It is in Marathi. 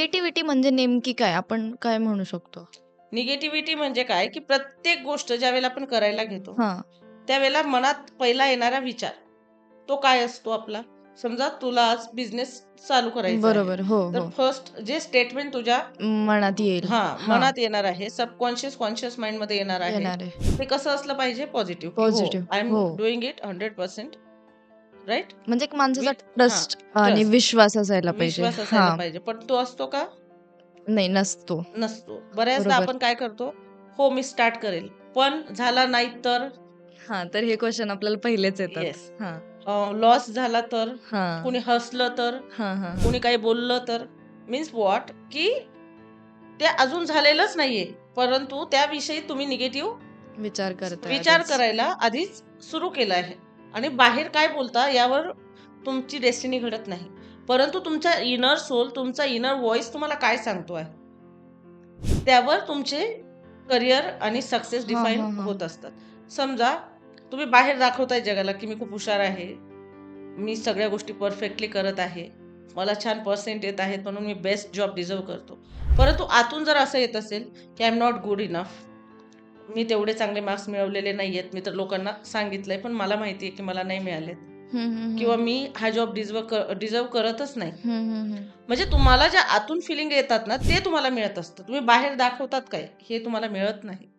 निगेटिव्हिटी म्हणजे नेमकी काय? आपण काय म्हणू शकतो? निगेटिव्हिटी म्हणजे काय, की प्रत्येक गोष्ट ज्यावेळेला आपण करायला घेतो, हां. त्यावेळेला मनात पहिला येणारा विचार, तो काय असतो आपला? समजा तुला आज बिझनेस चालू करायचा आहे. बरोबर. हो, तर हो. फर्स्ट जे स्टेटमेंट तुझ्या मनात येईल. हां, मनात येणार आहे, सबकॉन्शियस, कॉन्शियस माइंडमध्ये येणार आहे. येणार आहे. ते कसं असलं पाहिजे? पॉझिटिव्ह, की हो, पॉझिटिव्ह. आय एम हो. Doing it 100%, right? म्हणजे एक माणसाचा विथ ट्रस्ट आणि ट्रस्ट, विश्वास असायला पाहिजे. विश्वास असायला हां. पाहिजे. पण तो असतो का? नाही नसतो. नसतो. बऱ्याचदा बरोबर. आपण काय करतो? हो, मी स्टार्ट करेल. पण झाला नाही तर? हां, तर हे क्वेशन आपल्याला पहिलेच येतात. येस. हां, लॉस झाला तर? हां. कुणी हसलं तर? हां, हां, हां. कुणी काही बोललं तर? Means what? की ते अजून झालेलंच नाहीये. परंतु त्याविषयी तुम्ही निगेटिव्ह विचार करताय विचार आधीच. करायला आधीच सुरू केला आहे. आणि बाहेर काय बोलता यावर तुमची डेस्टिनी घडत नाही. परंतु तुमचा इनर सोल, तुमचा इनर व्हॉइस तुम्हाला काय सांगतो आहे? त्यावर तुमचे करिअर आणि सक्सेस हां, डिफाईन हां, हां. होत असतात. समजा तुम्ही बाहेर दाखवताय जगाला, की मी खूप हुशार आहे. मी सगळ्या गोष्टी परफेक्टली करत आहे. मला छान पर्सेंट येत आहेत म्हणून मी बेस्ट जॉब डिझर्व्ह करतो. परंतु आतून जर असं येत असेल, की I am not good enough. मी तेवढे चांगले मार्क्स मिळवलेले नाहीयेत. मी तर लोकांना सांगितलंय, पण मला माहिती आहे, की मला नाही मिळालेत. हं, हं, किंवा हं. मी हा जॉब डिझर्व्ह करतच नाही. हं, हं, हं. म्हणजे तुम्हाला ज्या आतून फिलिंग येतात ना, ते तुम्हाला मिळत असतं. तुम्ही बाहेर दाखवतात काय, हे तुम्हाला मिळत नाही.